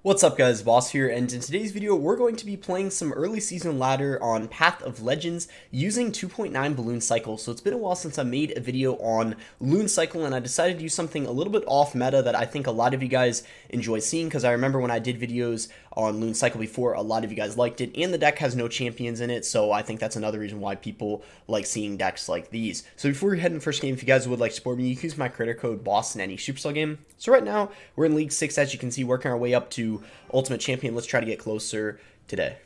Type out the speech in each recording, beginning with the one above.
What's up guys, Boss here, and in today's video we're going to be playing some early season ladder on Path of Legends using 2.9 Balloon Cycle. So it's been a while since I made a video on Loon Cycle, and I decided to do something a little bit off meta that I think a lot of you guys enjoy seeing, because I remember when I did videos on Loon Cycle before, a lot of you guys liked it, and the deck has no champions in it, so I think that's another reason why people like seeing decks like these. So before we head in the first game, if you guys would like to support me, you can use my creator code BOSS in any Supercell game. So right now, we're in League 6, as you can see, working our way up to Ultimate Champion. Let's try to get closer today.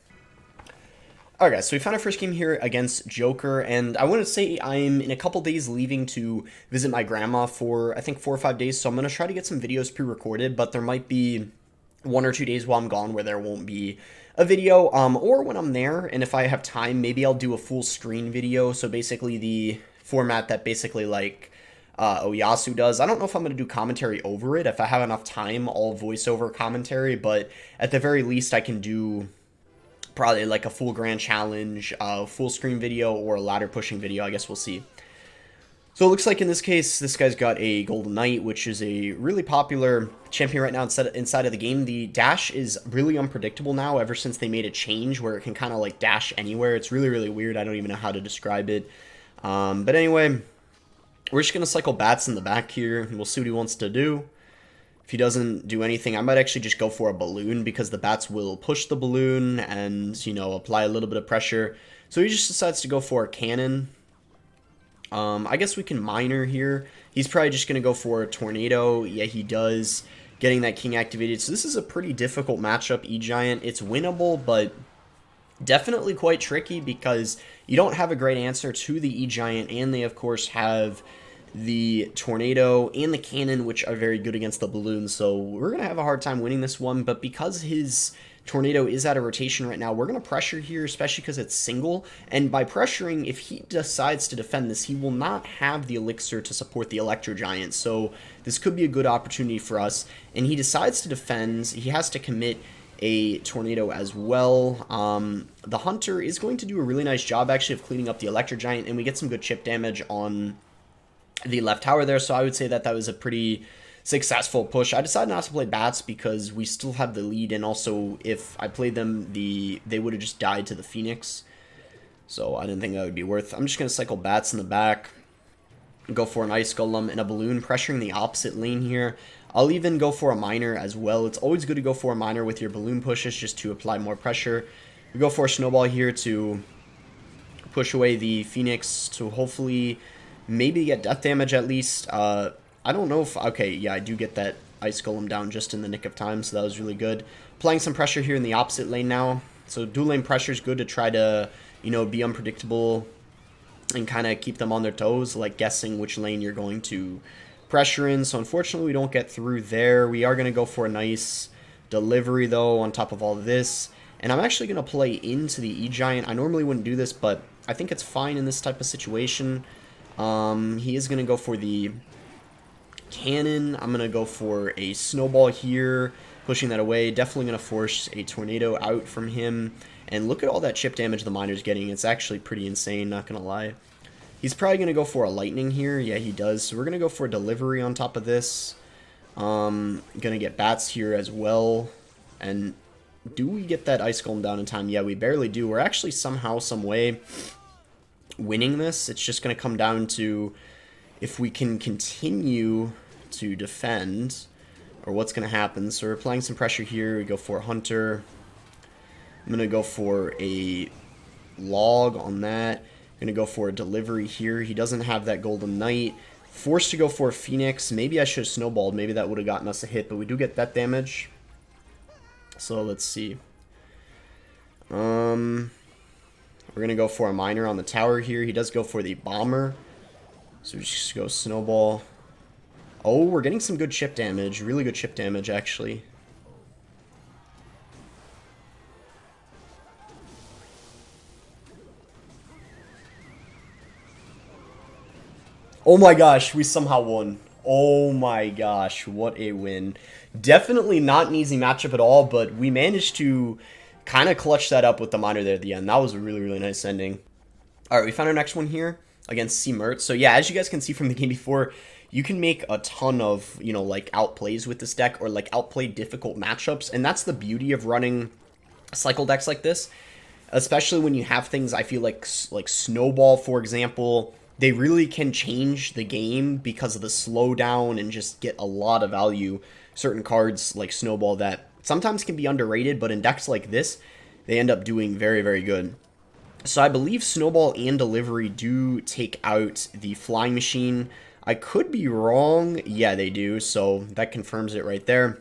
Alright guys, so we found our first game here against Joker, and I want to say I'm in a couple days leaving to visit my grandma for, I think, 4 or 5 days, so I'm going to try to get some videos pre-recorded, but there might be 1 or 2 days while I'm gone where there won't be a video, or when I'm there, and if I have time, maybe I'll do a full screen video, so basically the format that basically like Oyasu does. I don't know if I'm going to do commentary over it. If I have enough time, I'll voice over commentary, but at the very least I can do probably like a full grand challenge, full screen video, or a ladder pushing video. I guess we'll see. So it looks like in this case, this guy's got a Golden Knight, which is a really popular champion right now inside of the game. The dash is really unpredictable now ever since they made a change where it can kind of like dash anywhere. It's really, really weird. I don't even know how to describe it. But anyway, we're just going to cycle bats in the back here, and we'll see what he wants to do. If he doesn't do anything, I might actually just go for a balloon, because the bats will push the balloon and, you know, apply a little bit of pressure. So he just decides to go for a cannon. I guess we can minor here. He's probably just going to go for a tornado. Yeah, he does, getting that king activated. So this is a pretty difficult matchup, E-Giant. It's winnable, but definitely quite tricky because you don't have a great answer to the E-Giant, and they, of course, have the tornado and the cannon, which are very good against the balloon. So we're going to have a hard time winning this one, but because his tornado is out of rotation right now, we're going to pressure here, especially because it's single, and by pressuring, if he decides to defend this, he will not have the elixir to support the Electro Giant, so this could be a good opportunity for us, and he decides to defend. He has to commit a tornado as well. The Hunter is going to do a really nice job actually of cleaning up the Electro Giant, and we get some good chip damage on the left tower there, so I would say that that was a pretty successful push. I decided not to play bats because we still have the lead, and also if I played them, they would have just died to the Phoenix, so I didn't think that would be worth. I'm just going to cycle bats in the back, go for an Ice Golem and a balloon, pressuring the opposite lane here. I'll even go for a miner as well. It's always good to go for a miner with your balloon pushes just to apply more pressure. We go for a snowball here to push away the Phoenix to hopefully maybe get death damage at least. I don't know if... Okay, yeah, I do get that Ice Golem down just in the nick of time, so that was really good. Applying some pressure here in the opposite lane now. So dual lane pressure is good to try to, you know, be unpredictable and kind of keep them on their toes, like guessing which lane you're going to pressure in. So unfortunately, we don't get through there. We are going to go for a nice delivery, though, on top of all of this. And I'm actually going to play into the E-Giant. I normally wouldn't do this, but I think it's fine in this type of situation. He is going to go for the cannon. I'm going to go for a snowball here, pushing that away. Definitely going to force a tornado out from him. And look at all that chip damage the miner's getting. It's actually pretty insane, not going to lie. He's probably going to go for a lightning here. Yeah, he does. So we're going to go for a delivery on top of this. Going to get bats here as well. And do we get that Ice Golem down in time? Yeah, we barely do. We're actually somehow, some way winning this. It's just going to come down to if we can continue to defend or what's going to happen. So we're applying some pressure here. We go for a Hunter. I'm going to go for a log on that. I'm going to go for a delivery here. He doesn't have that Golden Knight. Forced to go for a Phoenix. Maybe I should have snowballed. Maybe that would have gotten us a hit, but we do get that damage. So let's see. We're going to go for a miner on the tower here. He does go for the bomber. So we just go snowball. Oh, we're getting some good chip damage. Really good chip damage, actually. Oh my gosh, we somehow won. Oh my gosh, what a win. Definitely not an easy matchup at all, but we managed to kind of clutch that up with the miner there at the end. That was a really, really nice ending. Alright, we found our next one here against C. Mert. So yeah, as you guys can see from the game before, you can make a ton of, you know, like outplays with this deck, or like outplay difficult matchups. And that's the beauty of running cycle decks like this, especially when you have things, I feel like Snowball, for example. They really can change the game because of the slowdown and just get a lot of value. Certain cards like Snowball that sometimes can be underrated, but in decks like this, they end up doing very, very good. So I believe Snowball and Delivery do take out the Flying Machine. I could be wrong. Yeah, they do, so that confirms it right there.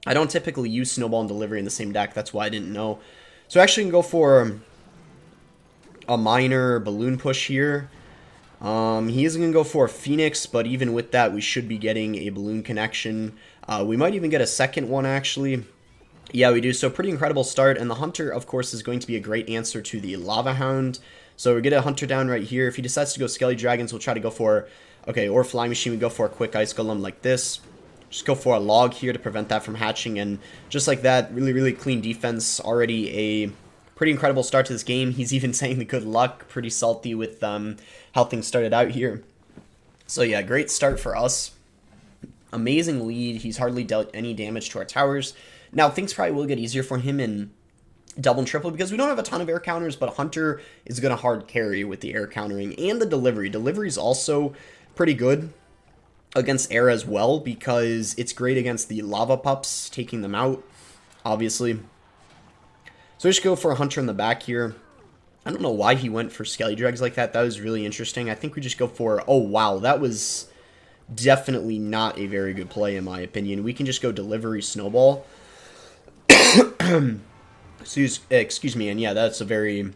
I don't typically use Snowball and Delivery in the same deck. That's why I didn't know. So I actually can go for a minor balloon push here. He is going to go for a Phoenix, but even with that, we should be getting a balloon connection. We might even get a second one, actually. Yeah, we do. So pretty incredible start. And the Hunter, of course, is going to be a great answer to the Lava Hound. So we get a Hunter down right here. If he decides to go Skelly Dragons, we'll try to go for, okay, or Flying Machine, we go for a quick Ice Golem like this. Just go for a log here to prevent that from hatching. And just like that, really, really clean defense. Already a pretty incredible start to this game. He's even saying the good luck. Pretty salty with how things started out here. So yeah, great start for us. Amazing lead. He's hardly dealt any damage to our towers. Now, things probably will get easier for him in double and triple because we don't have a ton of air counters, but Hunter is going to hard carry with the air countering and the delivery. Delivery is also pretty good against air as well because it's great against the lava pups, taking them out, obviously. So we just go for a Hunter in the back here. I don't know why he went for Skelly Dregs like that. That was really interesting. I think we just go for... Oh, wow. That was definitely not a very good play, in my opinion. We can just go Delivery Snowball. Excuse me. And yeah, that's a very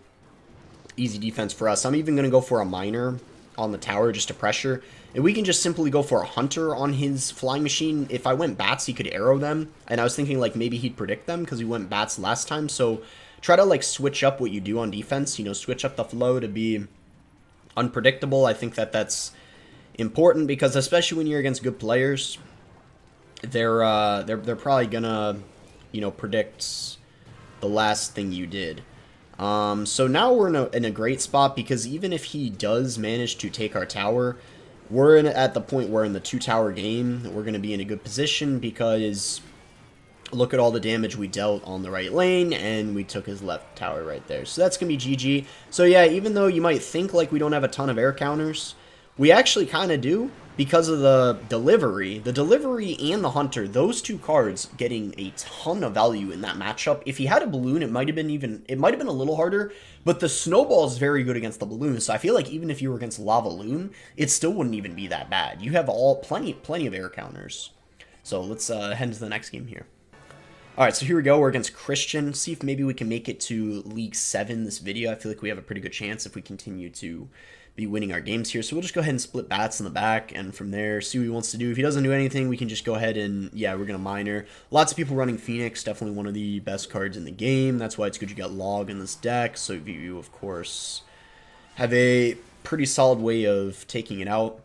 easy defense for us. I'm even going to go for a Miner on the tower just to pressure. And we can just simply go for a Hunter on his Flying Machine. If I went Bats, he could arrow them. And I was thinking, like, maybe he'd predict them because he went Bats last time. So try to, like, switch up what you do on defense. You know, switch up the flow to be unpredictable. I think that that's important because especially when you're against good players, they're probably gonna, you know, predict the last thing you did. So now we're in a great spot because even if he does manage to take our tower, we're at the point where in the 2-tower game, we're going to be in a good position because look at all the damage we dealt on the right lane, and we took his left tower right there. So that's going to be GG. So yeah, even though you might think like we don't have a ton of air counters, we actually kind of do because of the delivery. The delivery and the Hunter, those two cards getting a ton of value in that matchup. If he had a balloon, it might have been a little harder, but the Snowball is very good against the balloon. So I feel like even if you were against Lava Loon, it still wouldn't even be that bad. You have plenty of air counters. So let's head to the next game here. Alright, so here we go. We're against Christian. See if maybe we can make it to League 7 this video. I feel like we have a pretty good chance if we continue to be winning our games here. So we'll just go ahead and split Bats in the back, and from there, see what he wants to do. If he doesn't do anything, we can just go ahead and, yeah, we're going to Miner. Lots of people running Phoenix, definitely one of the best cards in the game. That's why it's good you got Log in this deck, so you, of course, have a pretty solid way of taking it out.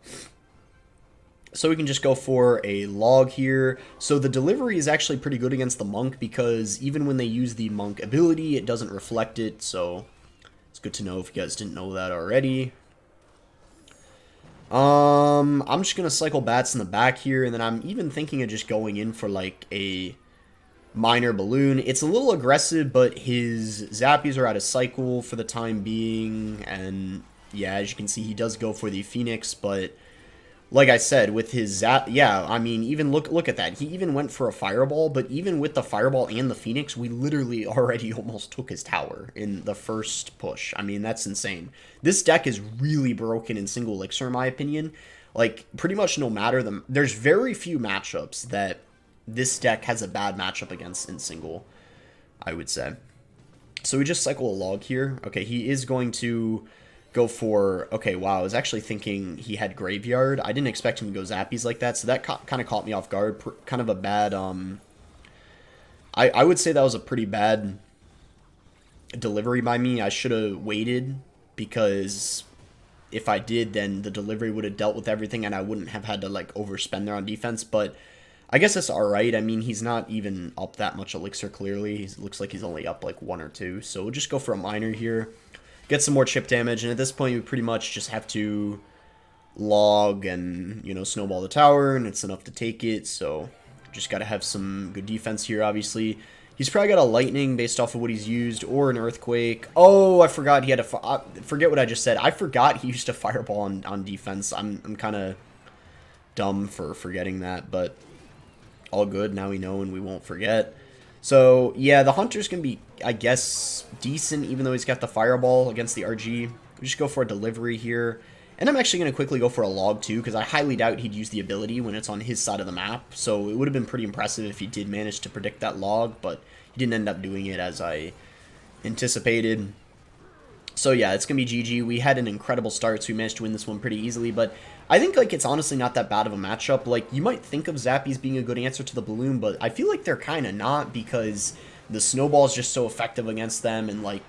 So we can just go for a Log here. So the delivery is actually pretty good against the Monk because even when they use the Monk ability, it doesn't reflect it. So it's good to know if you guys didn't know that already. I'm just going to cycle Bats in the back here, and then I'm even thinking of just going in for like a Minor Balloon. It's a little aggressive, but his Zappies are out of cycle for the time being, and yeah, as you can see, he does go for the Phoenix, but like I said, with his yeah, I mean, even look at that. He even went for a Fireball, but even with the Fireball and the Phoenix, we literally already almost took his tower in the first push. I mean, that's insane. This deck is really broken in single elixir, in my opinion. Like, pretty much no matter there's very few matchups that this deck has a bad matchup against in single, I would say. So we just cycle a Log here. Okay, he is going to go for... Okay, wow, I was actually thinking he had Graveyard. I didn't expect him to go Zappies like that, so that kind of caught me off guard. Kind of a bad... I would say that was a pretty bad delivery by me. I should have waited, because if I did, then the delivery would have dealt with everything, and I wouldn't have had to, like, overspend there on defense, but I guess that's alright. I mean, he's not even up that much elixir, clearly. He looks like he's only up, like, 1 or 2, so we'll just go for a Miner here. Get some more chip damage, and at this point, we pretty much just have to log and, you know, snowball the tower, and it's enough to take it, so just got to have some good defense here, obviously. He's probably got a lightning based off of what he's used, or an earthquake. Oh, I forgot he had a... forget what I just said. I forgot he used a fireball on defense. I'm kind of dumb for forgetting that, but all good. Now we know and we won't forget. So, yeah, the Hunter's going to be, I guess, decent, even though he's got the fireball against the RG. We just go for a delivery here. And I'm actually going to quickly go for a log, too, because I highly doubt he'd use the ability when it's on his side of the map. So it would have been pretty impressive if he did manage to predict that log, but he didn't end up doing it as I anticipated. So yeah, it's going to be GG. We had an incredible start, so we managed to win this one pretty easily, but I think like it's honestly not that bad of a matchup. Like, you might think of Zappies being a good answer to the balloon, but I feel like they're kind of not, because the snowball is just so effective against them, and like,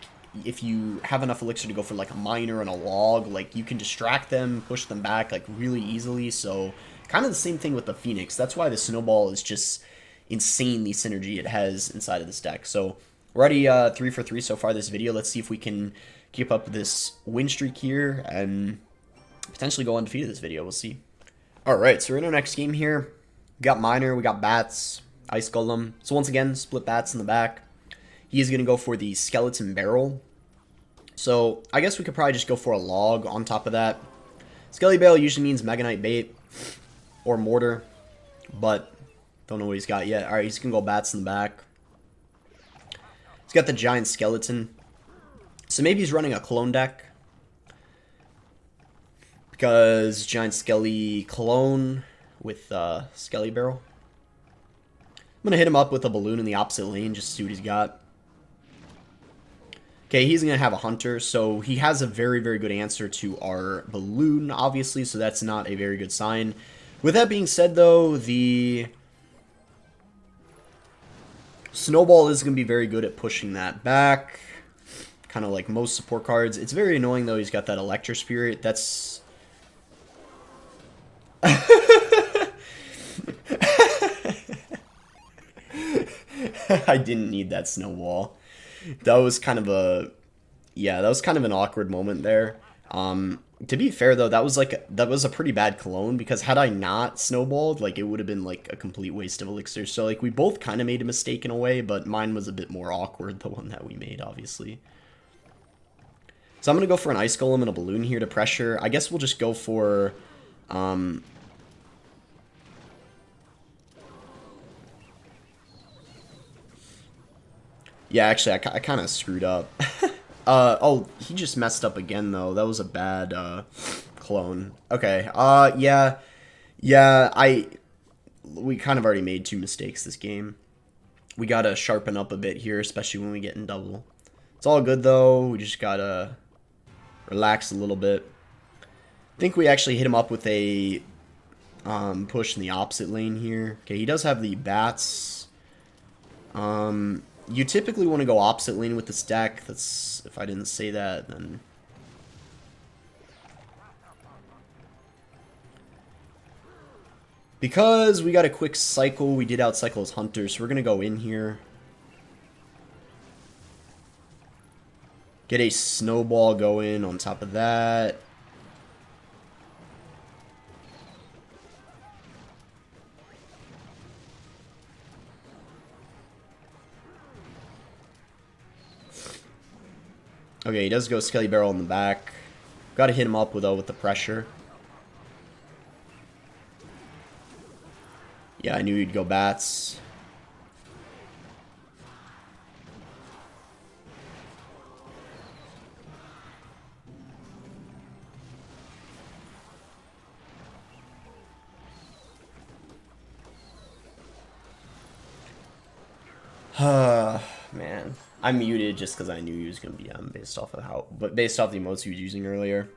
if you have enough elixir to go for like a miner and a log, like you can distract them, push them back like really easily. So kind of the same thing with the Phoenix. That's why the snowball is just insane, the synergy it has inside of this deck. So we're already 3 for 3 so far this video. Let's see if we can keep up this win streak here and potentially go undefeated this video. We'll see. Alright, so we're in our next game here. We got Miner, we got Bats, Ice Golem. So once again, split Bats in the back. He is going to go for the Skeleton Barrel. So I guess we could probably just go for a log on top of that. Skelly Barrel usually means Mega Knight Bait or Mortar, but don't know what he's got yet. Alright, he's going to go Bats in the back. He's got the Giant Skeleton. So maybe he's running a clone deck, because Giant Skelly clone with Skelly Barrel. I'm going to hit him up with a balloon in the opposite lane just to see what he's got. Okay, he's going to have a Hunter, so he has a very, very good answer to our balloon, obviously, so that's not a very good sign. With that being said, though, the Snowball is going to be very good at pushing that back, kind of like most support cards. It's very annoying, though, he's got that Electro Spirit. That's... I didn't need that Snowball. That was kind of a... yeah, that was kind of an awkward moment there. To be fair, though, that was a pretty bad clone, because had I not snowballed, like, it would have been like a complete waste of elixir. So like, we both kind of made a mistake in a way, but mine was a bit more awkward, the one that we made, obviously. So I'm gonna go for an Ice Golem and a balloon here to pressure. I guess we'll just go for yeah, actually, I kind of screwed up. Oh, he just messed up again, though. That was a bad, clone. Okay, yeah, we kind of already made 2 mistakes this game. We gotta sharpen up a bit here, especially when we get in double. It's all good, though. We just gotta relax a little bit. I think we actually hit him up with a, push in the opposite lane here. Okay, he does have the Bats. You typically want to go opposite lane with this deck. That's, if I didn't say that, then... because we got a quick cycle, we did outcycle his Hunter, so we're going to go in here. Get a Snowball going on top of that. Okay, he does go Skelly Barrel in the back. Got to hit him up with the pressure. Yeah, I knew he'd go Bats. Man. I muted just because I knew he was going to be based off of based off the emotes he was using earlier.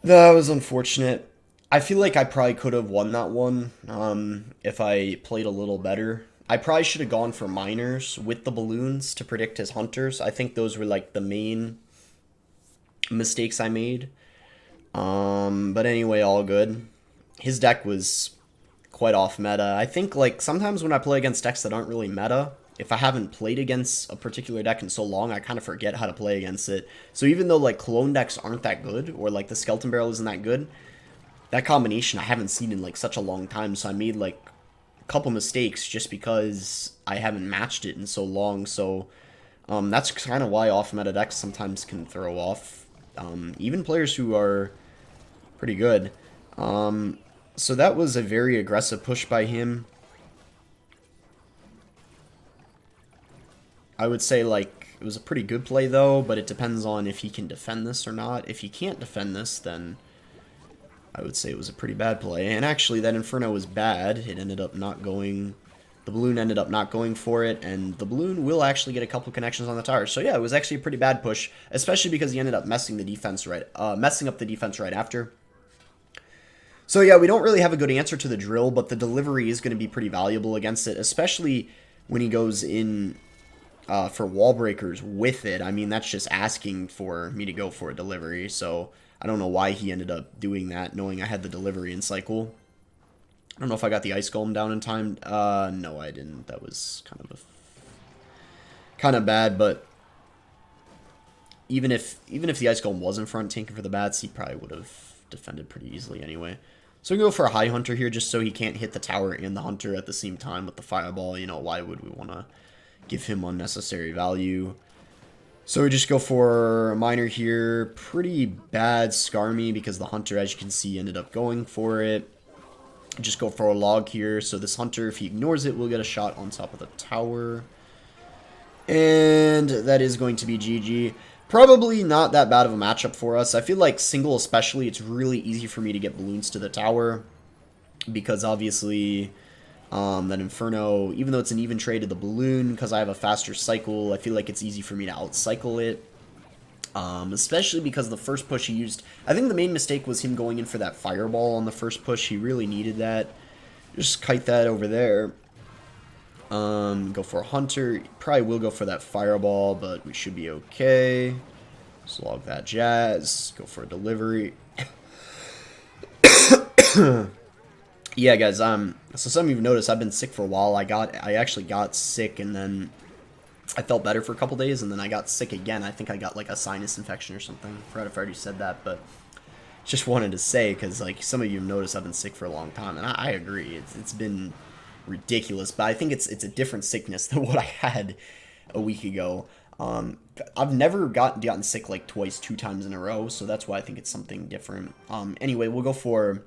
That was unfortunate. I feel like I probably could have won that one if I played a little better. I probably should have gone for miners with the balloons to predict his Hunters. I think those were like the main mistakes I made. But anyway, all good. His deck was quite off meta. I think like sometimes when I play against decks that aren't really meta, if I haven't played against a particular deck in so long, I kind of forget how to play against it. So even though like clone decks aren't that good, or like the Skeleton Barrel isn't that good, that combination I haven't seen in like such a long time. So I made like a couple mistakes just because I haven't matched it in so long. So that's kind of why off meta decks sometimes can throw off even players who are pretty good. So that was a very aggressive push by him. I would say, like, it was a pretty good play, though, but it depends on if he can defend this or not. If he can't defend this, then I would say it was a pretty bad play. And actually, that Inferno was bad. It ended up not going... The balloon ended up not going for it, and the balloon will actually get a couple connections on the tower. So yeah, it was actually a pretty bad push, especially because he ended up messing up the defense right after. So yeah, we don't really have a good answer to the drill, but the delivery is going to be pretty valuable against it, especially when he goes in for wall breakers with it. I mean, that's just asking for me to go for a delivery, so I don't know why he ended up doing that, knowing I had the delivery in cycle. I don't know if I got the Ice Golem down in time. No, I didn't. That was kind of bad, but even if the Ice Golem was in front tanking for the bats, he probably would have defended pretty easily anyway. So we go for a High Hunter here just so he can't hit the tower and the Hunter at the same time with the Fireball. You know, why would we want to give him unnecessary value? So we just go for a Miner here. Pretty bad Skarmy because the Hunter, as you can see, ended up going for it. Just go for a log here. So this Hunter, if he ignores it, will get a shot on top of the tower. And that is going to be GG. Probably not that bad of a matchup for us. I feel like single especially, it's really easy for me to get balloons to the tower. Because obviously, that Inferno, even though it's an even trade to the balloon, because I have a faster cycle, I feel like it's easy for me to outcycle it. Especially because the first push he used, I think the main mistake was him going in for that Fireball on the first push. He really needed that. Just kite that over there. Go for a Hunter. Probably will go for that Fireball, but we should be okay. Slog that Jazz. Go for a delivery. Yeah, guys, so some of you have noticed I've been sick for a while. I actually got sick, and then I felt better for a couple days, and then I got sick again. I think I got like a sinus infection or something. I forgot if I already said that, but just wanted to say, because like some of you have noticed I've been sick for a long time, and I agree. It's been ridiculous, but I think it's a different sickness than what I had a week ago. I've never gotten sick like twice, 2 times in a row, so that's why I think it's something different. Anyway, we'll go for...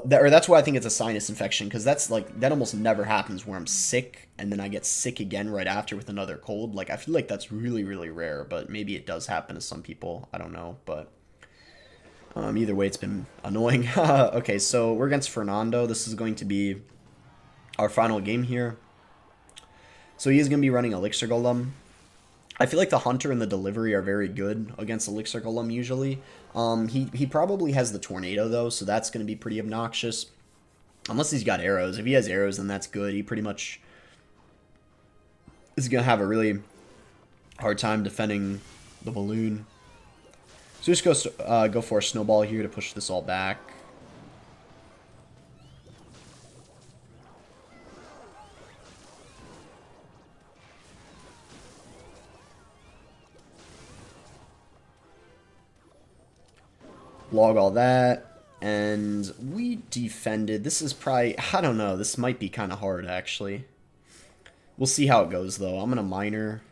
that's why I think it's a sinus infection, because that almost never happens where I'm sick and then I get sick again right after with another cold. Like, I feel like that's really, really rare, but maybe it does happen to some people. I don't know, but either way, it's been annoying. Okay, so we're against Fernando. This is going to be our final game here. So he is going to be running Elixir Golem. I feel like the Hunter and the Delivery are very good against Elixir Golem usually. He probably has the Tornado, though, so that's going to be pretty obnoxious. Unless he's got arrows. If he has arrows, then that's good. He pretty much is going to have a really hard time defending the balloon. So just go for a Snowball here to push this all back. Log all that, and we defended. This is probably, I don't know, this might be kind of hard, actually. We'll see how it goes, though. I'm going to Miner,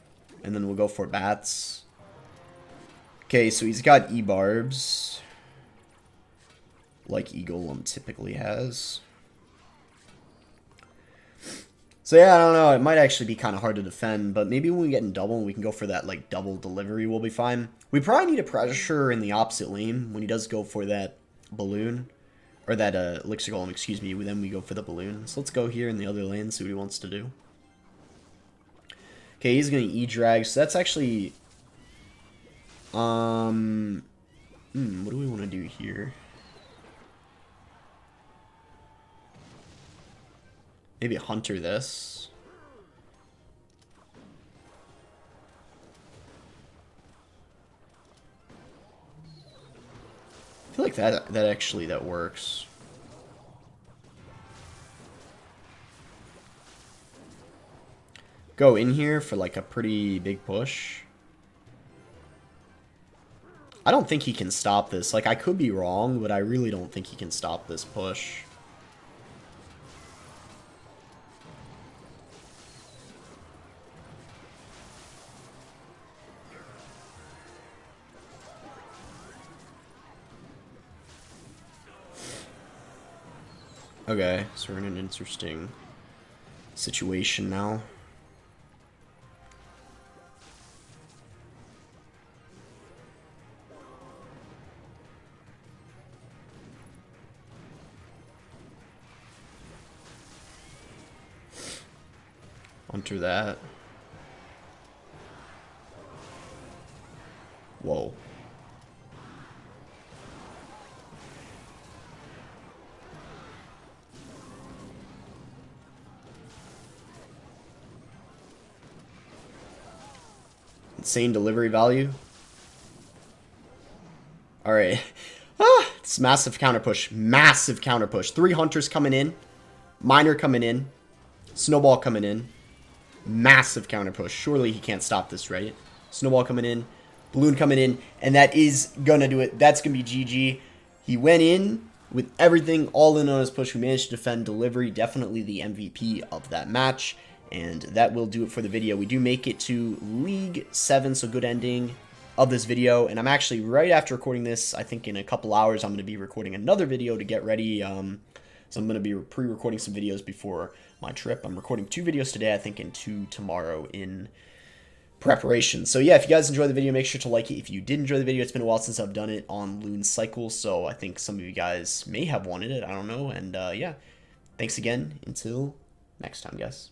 and then we'll go for Bats. Okay, so he's got E-Barbs, like E-Golem typically has. So yeah, I don't know, it might actually be kind of hard to defend, but maybe when we get in double and we can go for that like double delivery, we'll be fine. We probably need a pressure in the opposite lane when he does go for that balloon, or that Elixir Golem, excuse me, then we go for the balloon. So let's go here in the other lane, see what he wants to do. Okay, he's going to E-Drag, so that's actually... what do we want to do here? Maybe a Hunter this. I feel like that works. go in here for like a pretty big push. I don't think he can stop this. Like, I could be wrong, but I really don't think he can stop this push. Okay, so we're in an interesting situation now. Onto that. Whoa. Insane delivery value. Alright. Ah, it's massive counter push. Massive counter push. 3 hunters coming in. Miner coming in. Snowball coming in. Massive counter push. Surely he can't stop this, right? Snowball coming in. Balloon coming in. And that is gonna do it. That's gonna be GG. He went in with everything all in on his push. We managed to defend delivery. Definitely the MVP of that match. And that will do it for the video. We do make it to League 7, so good ending of this video. And I'm actually, right after recording this, I think in a couple hours, I'm going to be recording another video to get ready. So I'm going to be pre-recording some videos before my trip. I'm recording 2 videos today, I think, and 2 tomorrow in preparation. So yeah, if you guys enjoyed the video, make sure to like it. If you did enjoy the video, it's been a while since I've done it on Loon Cycle, so I think some of you guys may have wanted it. I don't know. And yeah, thanks again. Until next time, guys.